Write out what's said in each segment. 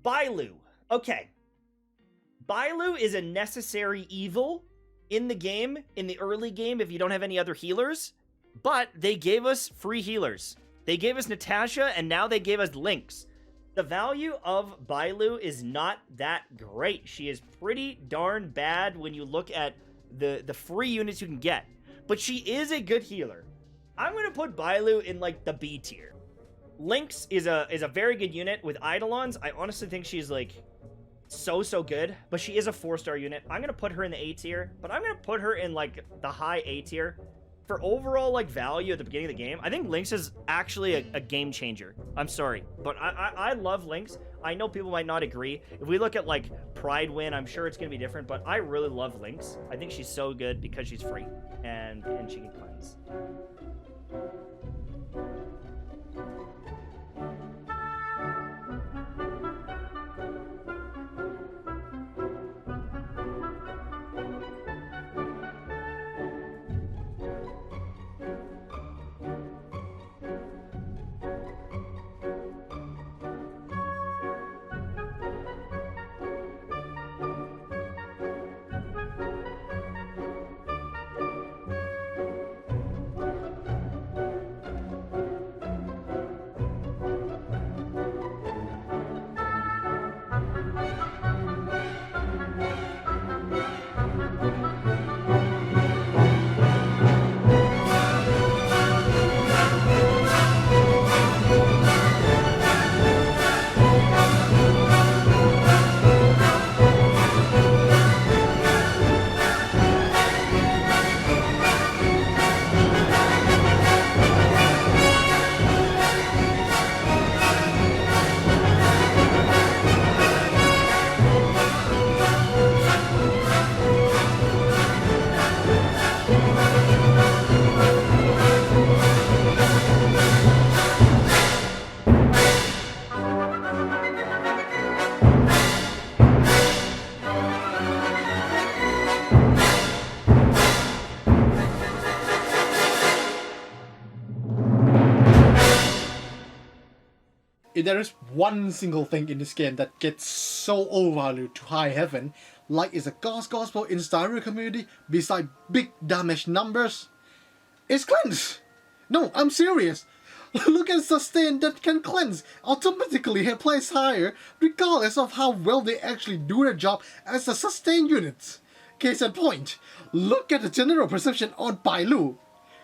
Bailu. Okay. Bailu is a necessary evil in the game, in the early game, if you don't have any other healers. But they gave us free healers. They gave us Natasha, and now they gave us Lynx. The value of Bailu is not that great. She is pretty darn bad when you look at the free units you can get. But she is a good healer. I'm going to put Bailu in, like, the B tier. Lynx is a very good unit. With Eidolons, I honestly think she's, like, so good. But she is a 4-star unit. I'm going to put her in the A tier. But I'm going to put her in, like, the high A tier. For overall, like, value at the beginning of the game, I think Lynx is actually a game changer. I'm sorry, but I love Lynx. I know people might not agree. If we look at, like, Pride Win, I'm sure it's going to be different, but I really love Lynx. I think she's so good because she's free, and she can cleanse. If there is one single thing in this game that gets so overvalued to high heaven, like it's a God's Gospel in Star Rail Community, beside big damage numbers, it's cleanse! No, I'm serious! Look at sustain that can cleanse automatically and place higher regardless of how well they actually do their job as a sustain unit. Case in point, look at the general perception on Bailu.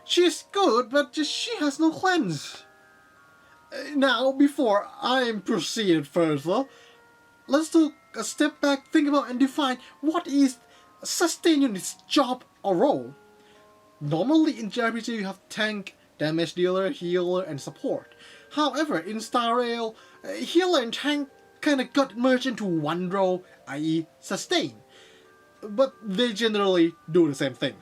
She's good, but she has no cleanse. Now, before I proceed further, let's take a step back, think about and define what is a sustain unit's job or role. Normally in JRPG you have tank, damage dealer, healer and support. However, in Star Rail, healer and tank kinda got merged into one role, i.e. sustain. But they generally do the same thing.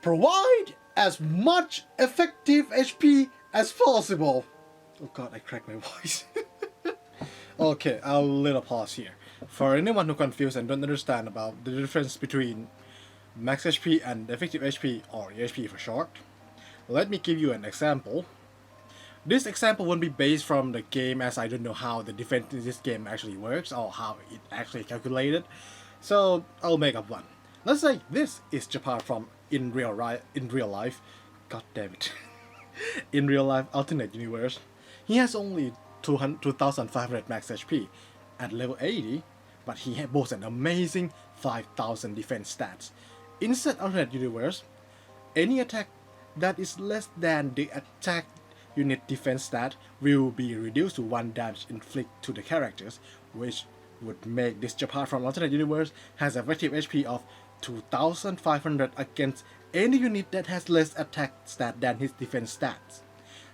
Provide as much effective HP as possible. Oh god, I cracked my voice. Okay, I'll little pause here. For anyone who confused and don't understand about the difference between max HP and effective HP, or HP for short, let me give you an example. This example won't be based from the game, as I don't know how the defense in this game actually works or how it actually calculated. So I'll make up one. Let's say this is Japan from in real life. God damn it. In real life alternate universe. He has only 2,500 max HP at level 80, but he boasts an amazing 5,000 defense stats. In said alternate universe, any attack that is less than the attack unit defense stat will be reduced to 1 damage inflicted to the characters, which would make this Japan from alternate universe has effective HP of 2,500 against any unit that has less attack stat than his defense stats.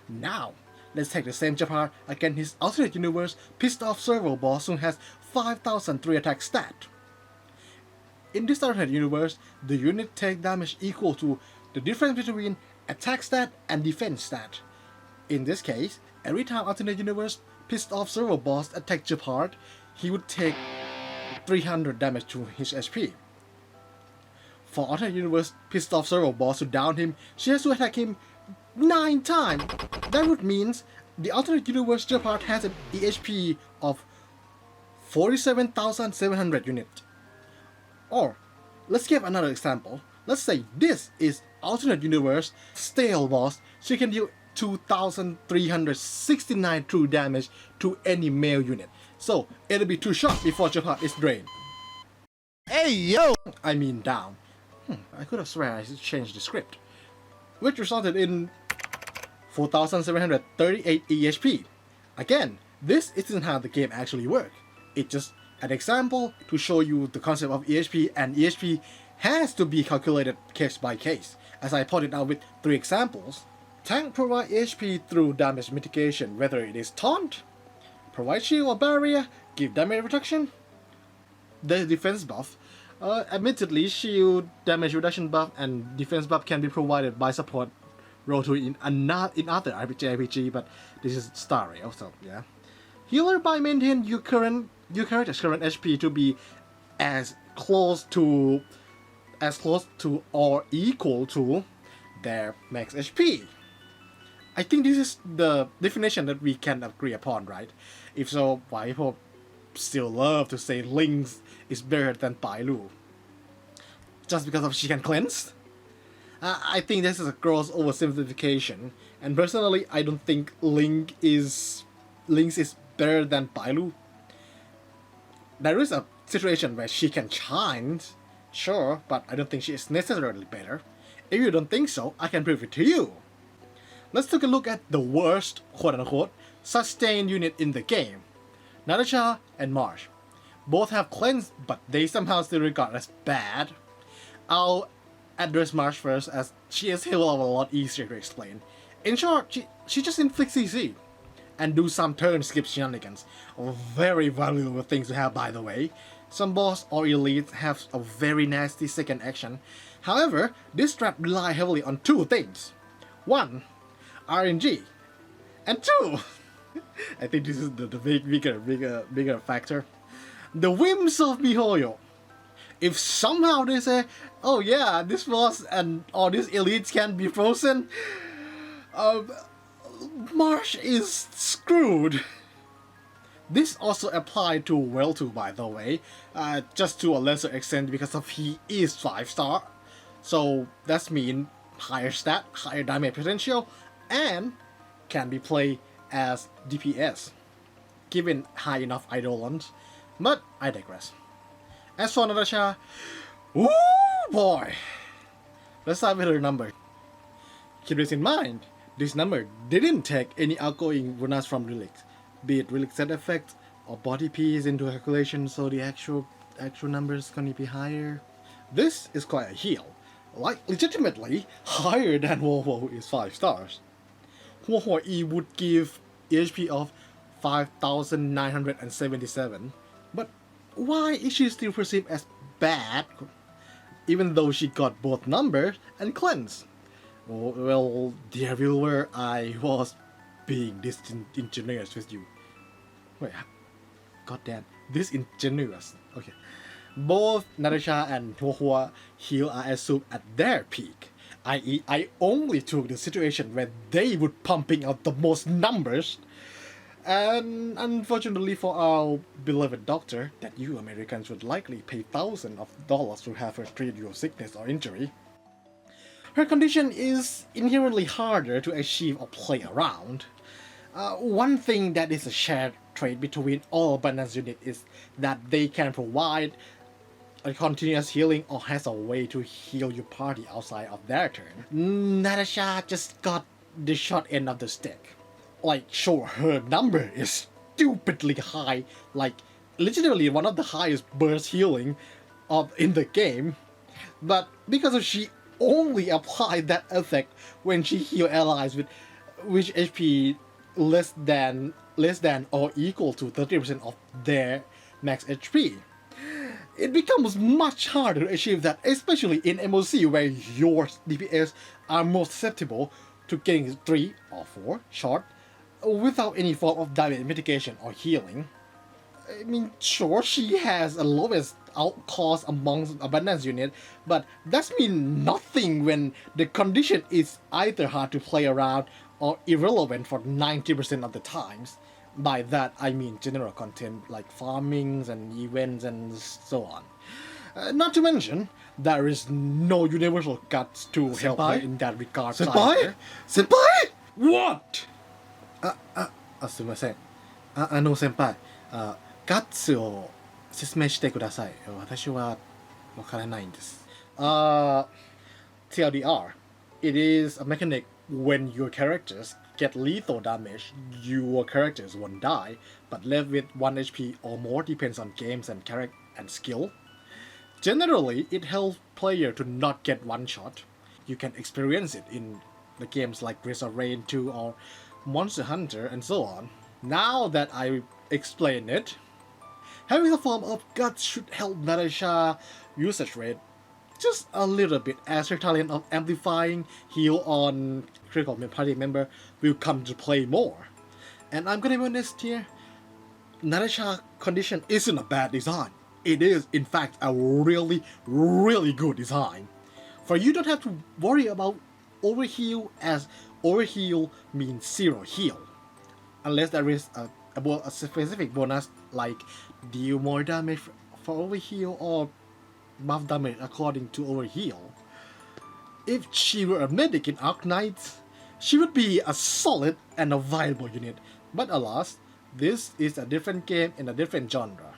Now, let's take the same Japan against his alternate universe pissed off servo boss who has 5,003 attack stat. In this alternate universe, the unit take damage equal to the difference between attack stat and defense stat. In this case, every time alternate universe pissed off servo boss attack Japan, he would take 300 damage to his HP. For alternate universe pissed off servo boss to down him, she has to attack him 9 times. That would mean the alternate universe Japan has an EHP of 47,700 units. Or, let's give another example. Let's say this is alternate universe stale boss. She can deal 2,369 true damage to any male unit. So it'll be 2 shots before your heart is drained. Hey yo! I mean down. I could have sworn I changed the script. Which resulted in 4,738 EHP. Again, this isn't how the game actually works. It's just an example to show you the concept of EHP, and EHP has to be calculated case by case. As I pointed out with 3 examples, tank provide EHP through damage mitigation, whether it is taunt, provide shield or barrier, give damage reduction, the defense buff. Admittedly, shield damage reduction buff and defense buff can be provided by support role 2 in other RPG, but this is Star Rail, so yeah. Healer by maintain your character's current HP to be as close to or equal to their max HP. I think this is the definition that we can agree upon, right? If so, why people still love to say Lynx is better than Bailu? Just because of she can cleanse? I think this is a gross oversimplification, and personally I don't think Lynx is better than Bailu. There is a situation where she can shine, sure, but I don't think she is necessarily better. If you don't think so, I can prove it to you. Let's take a look at the worst, quote-unquote, sustained unit in the game. Natasha and Marsh. Both have cleanse, but they somehow still regard as bad. I'll address Marsh first, as she is a lot easier to explain. In short, she just inflicts CC and do some turn skip shenanigans. Very valuable things to have, by the way. Some boss or elites have a very nasty second action. However, this strat rely heavily on 2 things. 1, RNG, and 2, I think this is the bigger factor, the whims of Mihoyo. If somehow they say, oh yeah, this boss and all these elites can be frozen, Marsh is screwed. This also applied to Well 2, by the way, just to a lesser extent because of he is 5-star, so that's mean higher stat, higher damage potential, and can be played as DPS, given high enough eidolons. But I digress. As for Natasha, woo boy! Let's start with her number. Keep this in mind, this number didn't take any outgoing runas from relics, be it relic set effect or body piece into calculation, so the actual number is gonna be higher. This is quite a heal, like legitimately higher than Wo is 5 stars. Wo E would give HP of 5,977, but why is she still perceived as bad, even though she got both numbers and cleanse? Well, dear viewer, I was being disingenuous with you. Wait, goddamn, disingenuous. Okay. Both Natasha and Huohua heal are assumed at their peak, i.e. I only took the situation where they would pumping out the most numbers. And unfortunately for our beloved doctor, that you Americans would likely pay thousands of dollars to have her treat your sickness or injury, her condition is inherently harder to achieve or play around. One thing that is a shared trait between all balance units is that they can provide a continuous healing or has a way to heal your party outside of their turn. Natasha just got the short end of the stick. Like, sure, her number is stupidly high, like literally one of the highest burst healing in the game, but because she only applied that effect when she healed allies with which HP less than or equal to 30% of their max HP, it becomes much harder to achieve that, especially in MOC where your DPS are more susceptible to getting 3 or 4 shot without any form of damage mitigation or healing. I mean, sure, she has the lowest out cost amongst abundance unit, but that means nothing when the condition is either hard to play around or irrelevant for 90% of the times. By that, I mean general content like farmings and events and so on. Not to mention, there is no universal guts to help her in that regard. Senpai? Senpai? What? すみません。先輩、ガッツを説明してください。私はわからないんです。TLDR, it is a mechanic when your characters get lethal damage, your characters won't die, but left with 1 HP or more depends on games and character and skill. Generally, it helps player to not get one shot. You can experience it in the games like Breath of Rain 2 or Monster Hunter and so on. Now that I explain it, having a form of guts should help Natasha usage rate just a little bit, as her talent of amplifying heal on critical party member will come to play more. And I'm gonna be honest here, Natasha condition isn't a bad design. It is, in fact, a really, really good design. For you don't have to worry about overheal, as overheal means zero heal. Unless there is a specific bonus like deal more damage for overheal or buff damage according to overheal. If she were a medic in Arc Knights, she would be a solid and a viable unit. But alas, this is a different game in a different genre.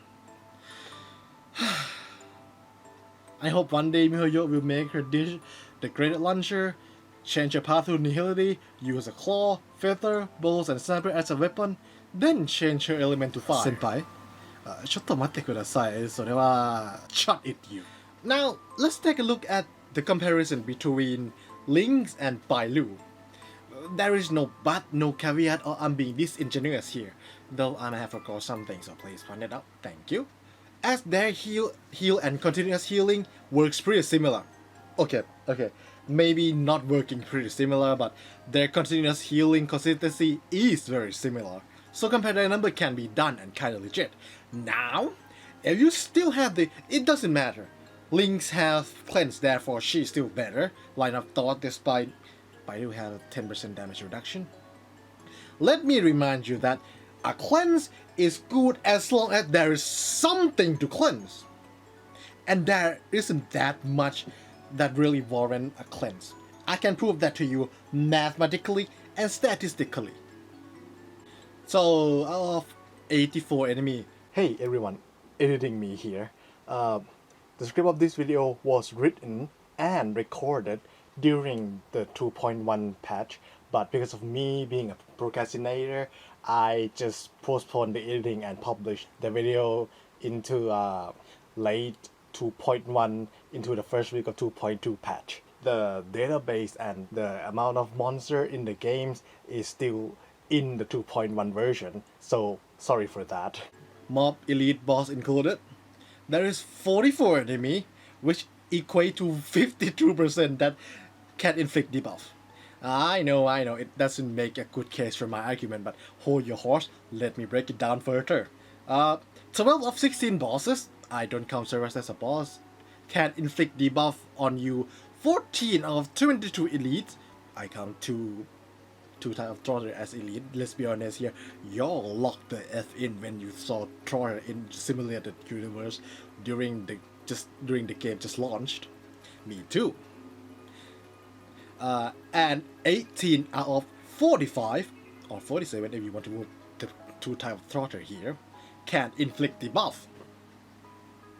I hope one day MiHoYo will make her dish the graded launcher, change her path to nihility, use a claw, feather, bows and sniper as a weapon, then change her element to fire. Senpai, ちょっと待ってください。それは shut it you. Now, let's take a look at the comparison between Lynx and Bailu. There is no but, no caveat, or I'm being disingenuous here, though I may have forgot something, so please point it out. Thank you. As their heal and continuous healing works pretty similar. Okay, maybe not working pretty similar, but their continuous healing consistency is very similar. So comparative number can be done and kinda legit. Now, if you still have it doesn't matter. Lynx have cleanse, therefore she's still better. Line of thought despite Baidu have a 10% damage reduction. Let me remind you that a cleanse is good as long as there is something to cleanse. And there isn't that much that really warrant a cleanse. I can prove that to you mathematically and statistically. So, out of 84 enemy... Hey everyone, editing me here. The script of this video was written and recorded during the 2.1 patch, but because of me being a procrastinator, I just postponed the editing and published the video into late 2.1 into the first week of 2.2 patch. The database and the amount of monster in the games is still in the 2.1 version, so sorry for that. Mob elite boss included. There is 44 enemy, which equate to 52% that can inflict debuff. I know, it doesn't make a good case for my argument, but hold your horse, let me break it down further. 12 of 16 bosses, I don't count Cerberus as a boss, can inflict debuff on you. 14 of 22 elites, I count two types of Trotter as elite. Let's be honest here, y'all locked the F in when you saw Trotter in simulated universe during the game just launched. Me too. And 18 out of 45 or 47 if you want to move the two type of Trotter here can inflict debuff.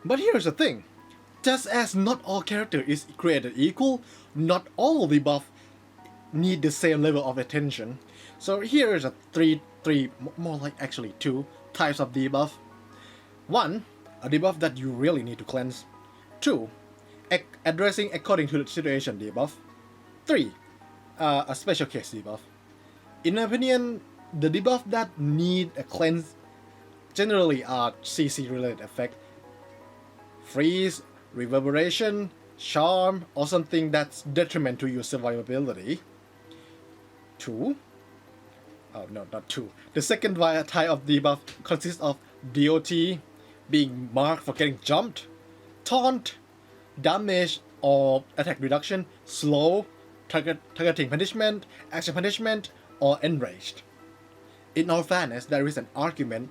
But here's the thing, just as not all character is created equal, not all debuff need the same level of attention. So here is a three, more like actually two types of debuff. 1, a debuff that you really need to cleanse. 2, addressing according to the situation debuff. 3, a special case debuff. In my opinion, the debuff that need a cleanse generally are CC related effect. Freeze, reverberation, charm, or something that's detriment to your survivability. 2. Oh no, not 2. The second type of debuff consists of DOT, being marked for getting jumped, taunt, damage or attack reduction, slow, targeting punishment, action punishment, or enraged. In all fairness, there is an argument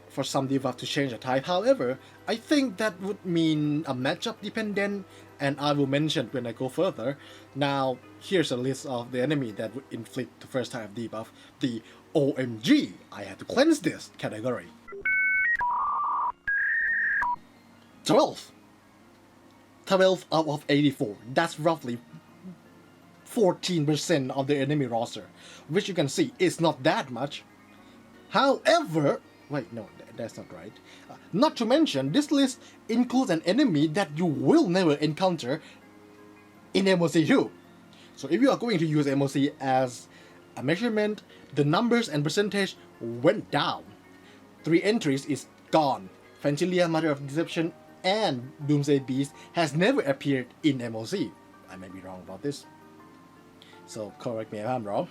for some debuff to change the type. However, I think that would mean a matchup dependent, and I will mention when I go further. Now, here's a list of the enemy that would inflict the first type debuff, the OMG, I had to cleanse this category. 12. 12 out of 84. That's roughly 14% of the enemy roster, which you can see is not that much. However, wait, no, that's not right. Not to mention, this list includes an enemy that you will never encounter in MOC 2. So if you are going to use MOC as a measurement, the numbers and percentage went down. 3 entries is gone. Fantilia, Mother of Deception, and Doomsday Beast has never appeared in MOC. I may be wrong about this, so correct me if I'm wrong.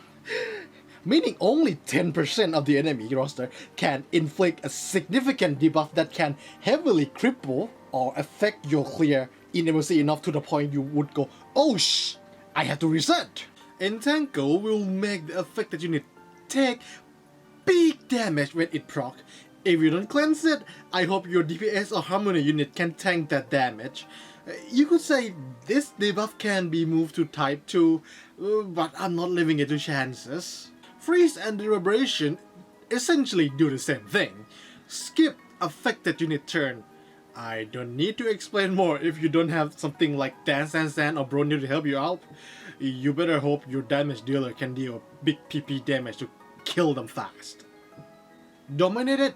Meaning only 10% of the enemy roster can inflict a significant debuff that can heavily cripple or affect your clear in MOC enough to the point you would go, oh shh, I have to reset. Entangle will make the affected unit take big damage when it proc. If you don't cleanse it, I hope your DPS or Harmony unit can tank that damage. You could say this debuff can be moved to type 2, but I'm not leaving it to chances. Freeze and Deliberation essentially do the same thing. Skip affected unit turn. I don't need to explain more. If you don't have something like Dance or Bronio to help you out, you better hope your damage dealer can deal big PP damage to kill them fast. Dominated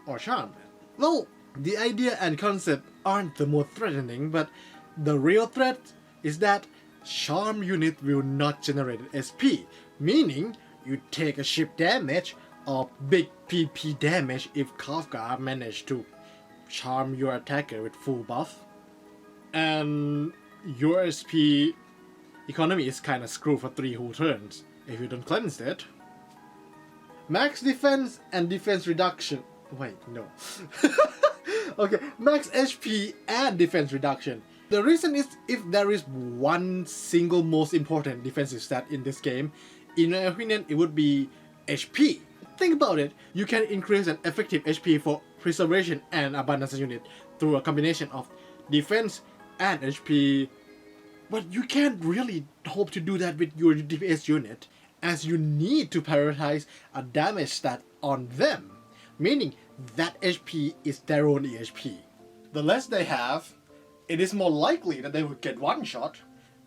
or Charmed? Well, the idea and concept aren't the most threatening, but the real threat is that Charm unit will not generate SP, meaning you take a ship damage or big PP damage if Kafka managed to charm your attacker with full buff. And your SP economy is kinda screwed for 3 whole turns if you don't cleanse it. Max defense and defense reduction. Wait, no. Okay, max HP and defense reduction. The reason is if there is one single most important defensive stat in this game, in my opinion, it would be HP. Think about it, you can increase an effective HP for Preservation and Abundance unit through a combination of defense and HP, but you can't really hope to do that with your DPS unit, as you need to prioritize a damage stat on them, meaning that HP is their own EHP. The less they have, it is more likely that they would get one shot,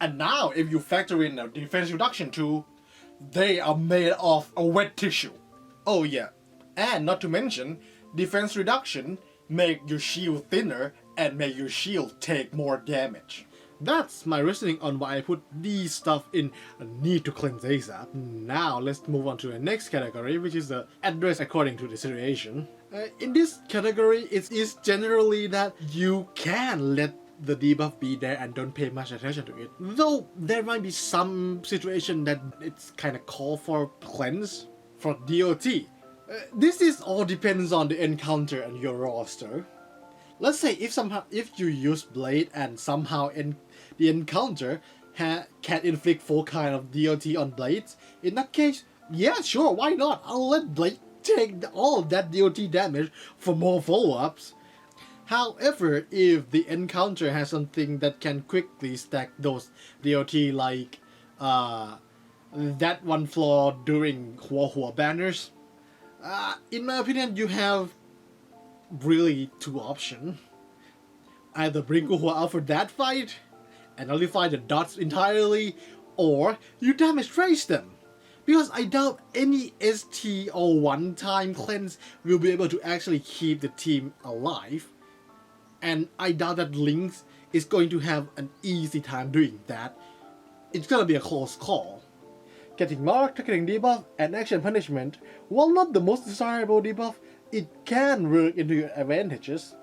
and now if you factor in a defense reduction too, they are made of a wet tissue. Oh yeah, and not to mention, defense reduction make your shield thinner and make your shield take more damage. That's my reasoning on why I put these stuff in a need to cleanse ASAP. Now let's move on to the next category, which is the address according to the situation. In this category, it is generally that you can let the debuff be there and don't pay much attention to it. Though there might be some situation that it's kind of call for cleanse. For DOT, this is all depends on the encounter and your roster. Let's say if you use Blade and somehow the encounter can inflict full kind of DOT on Blades, in that case, yeah, sure, why not? I'll let Blade take all of that DOT damage for more follow-ups. However, if the encounter has something that can quickly stack those DOT, like that one flaw during Hua banners, in my opinion, you have really 2 options. Either bring Hua out for that fight and nullify the dots entirely, or you damage trace them. Because I doubt any ST or one-time cleanse will be able to actually keep the team alive. And I doubt that Lynx is going to have an easy time doing that. It's gonna be a close call. Getting marked, getting debuff, and action punishment, while not the most desirable debuff, it can work into your advantages.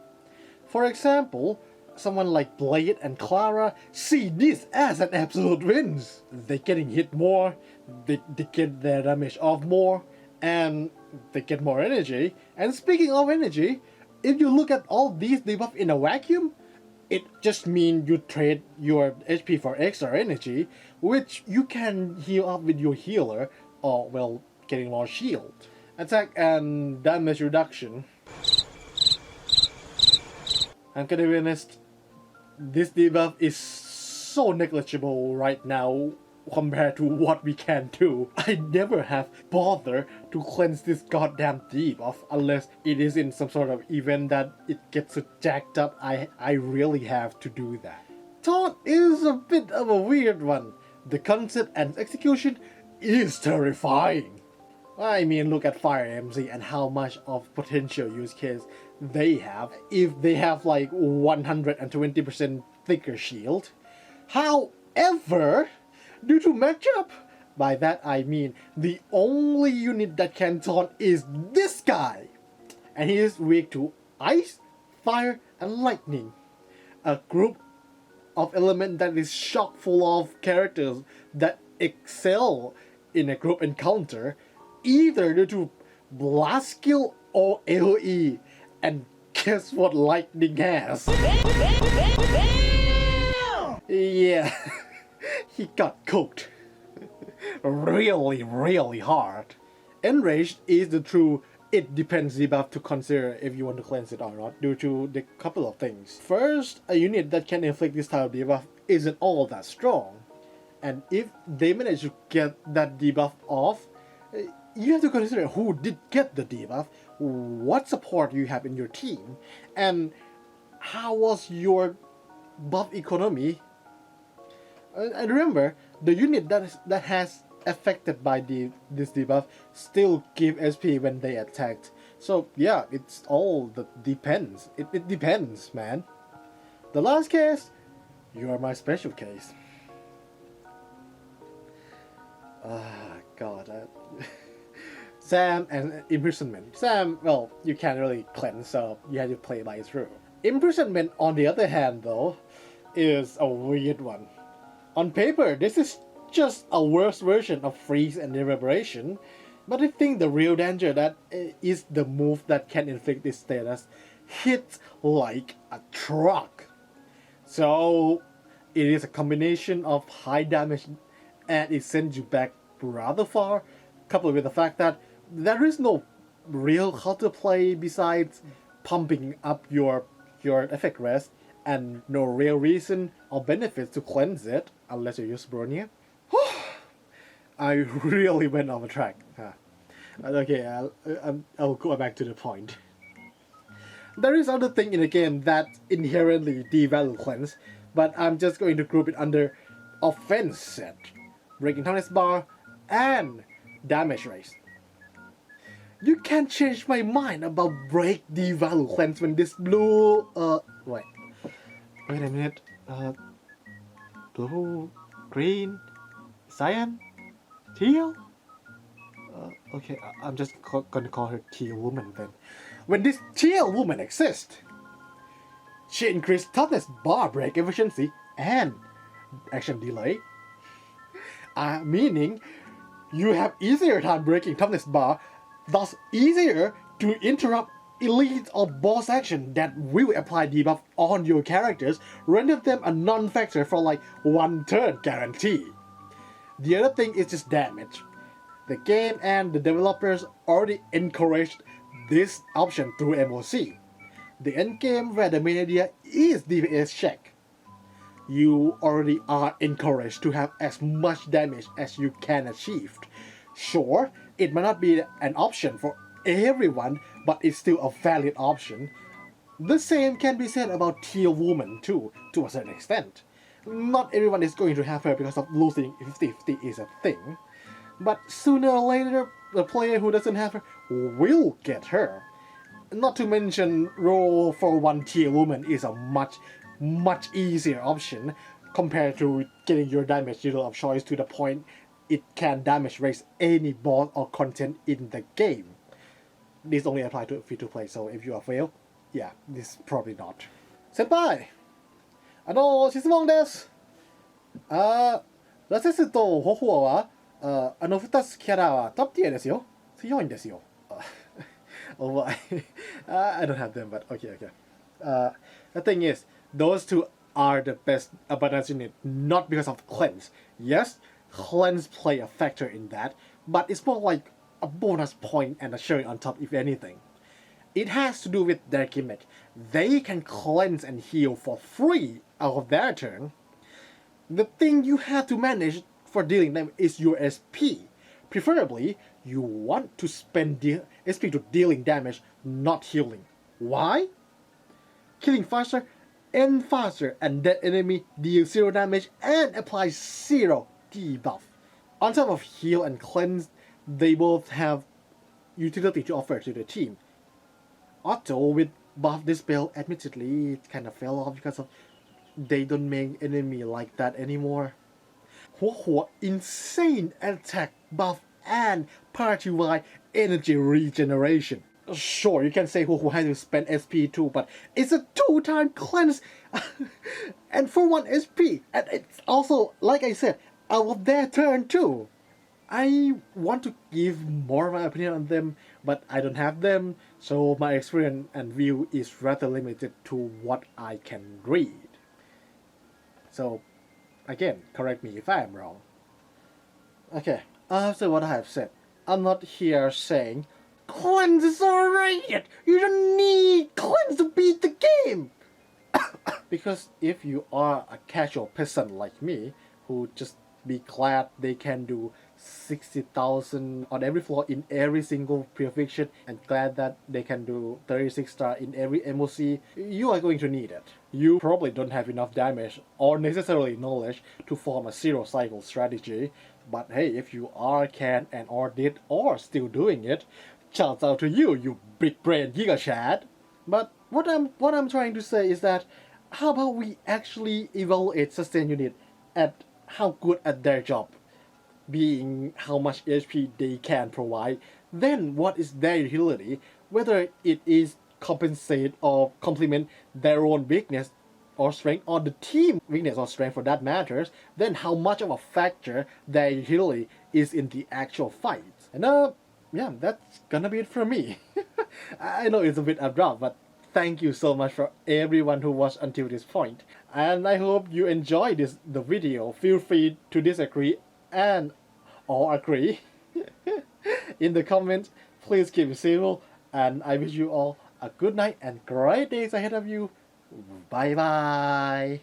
For example, someone like Blade and Clara see this as an absolute win. They're getting hit more, they get their damage off more, and they get more energy. And speaking of energy, if you look at all these debuffs in a vacuum, it just means you trade your HP for extra energy, which you can heal up with your healer, or well, getting more shield. Attack and damage reduction. I'm gonna be honest, this debuff is so negligible right now compared to what we can do. I never have bothered to cleanse this goddamn debuff unless it is in some sort of event that it gets so jacked up I really have to do that. Taunt is a bit of a weird one. The concept and execution is terrifying. I mean, look at Fire MC and how much of potential use case they have if they have like 120% thicker shield. However, due to matchup, by that I mean the only unit that can taunt is this guy. And he is weak to ice, fire, and lightning. A group of element that is chock full of characters that excel in a group encounter, either due to blast skill or AoE. And guess what lightning has? Yeah, he got cooked. really hard. Enraged is the true it depends debuff to consider if you want to cleanse it or not, due to the couple of things. First, a unit that can inflict this type of debuff isn't all that strong. And if they manage to get that debuff off, you have to consider who did get the debuff, what support you have in your team, and how was your buff economy. And remember, the unit that has affected by this debuff still give SP when they attacked. So yeah, it's all that depends. It depends, man. The last case, you are my special case. God. Sam and Imprisonment. Sam, well, you can't really cleanse, so you have to play by through. Imprisonment, on the other hand, though, is a weird one. On paper, this is just a worse version of Freeze and Reverberation, but I think the real danger that is the move that can inflict this status hits like a truck. So, it is a combination of high damage and it sends you back rather far, coupled with the fact that there is no real counterplay besides pumping up your effect rest, and no real reason or benefits to cleanse it unless you use Bronia. I really went off track. Okay, I'll go back to the point. There is other thing in the game that inherently devalue cleanse, but I'm just going to group it under offense set, breaking toughness bar, and damage raise. You can't change my mind about break devalue cleanse when this blue wait a minute, blue, green, cyan, teal? Okay, I'm just gonna call her Teal Woman then. When this Teal Woman exists, she increased toughness bar break efficiency and action delay. Meaning, you have easier time breaking toughness bar, thus easier to interrupt elite or boss action that will apply debuff on your characters, render them a non-factor for like 1 turn guarantee. The other thing is just damage. The game and the developers already encouraged this option through MOC. The endgame where the main idea is DPS check. You already are encouraged to have as much damage as you can achieve. Sure, it might not be an option for everyone, but it's still a valid option. The same can be said about Teal Woman too, to a certain extent. Not everyone is going to have her because of losing 50-50 is a thing. But sooner or later, the player who doesn't have her will get her. Not to mention, roll for 1 Teal Woman is a much easier option compared to getting your damage dealer of choice to the point it can damage raise any boss or content in the game. This only applies to free-to-play, so if you are fail, yeah, this probably not. Senpai! 質問です。ラセスとホホアは2つキャラはトップティアですよ。強いんですよ。Oh, I don't have them, but okay. The thing is, those two are the best abundance unit, not because of cleanse. Yes, cleanse play a factor in that, but it's more like a bonus point and a cherry on top if anything. It has to do with their gimmick. They can cleanse and heal for free out of their turn. The thing you have to manage for dealing them is your SP. Preferably, you want to spend SP to dealing damage, not healing. Why? Killing faster, end faster, and that enemy deals 0 damage and applies 0 debuff. On top of heal and cleanse, they both have utility to offer to the team. Although with buff dispel, admittedly, it kind of fell off because of they don't make enemy like that anymore. Insane attack buff and party-wide energy regeneration. Sure, you can say Huohuo has to spend SP too, but it's a 2-time cleanse and for 1 SP, and it's also, like I said, out of their turn too. I want to give more of my opinion on them, but I don't have them, so my experience and view is rather limited to what I can read. So, again, correct me if I am wrong. Okay, after what I have said, I'm not here saying, Cleanse is overrated! You don't need Cleanse to beat the game! Because if you are a casual peasant like me, who just be glad they can do 60,000 on every floor in every single prefixture, and glad that they can do 36 star in every MOC, you are going to need it. You probably don't have enough damage or necessarily knowledge to form a 0 cycle strategy, but hey, if you are, can, and or did, or still doing it, shouts out to you, you big brain giga chat. But what I'm trying to say is that, how about we actually evaluate sustain unit at how good at their job, being how much HP they can provide, then what is their utility, whether it is compensate or complement their own weakness or strength, or the team weakness or strength for that matters, then how much of a factor their utility is in the actual fight. And yeah, that's gonna be it for me. I know it's a bit abrupt, but thank you so much for everyone who watched until this point. And I hope you enjoyed the video. Feel free to disagree and or agree in the comments. Please keep it civil, and I wish you all a good night and great days ahead of you. Bye bye.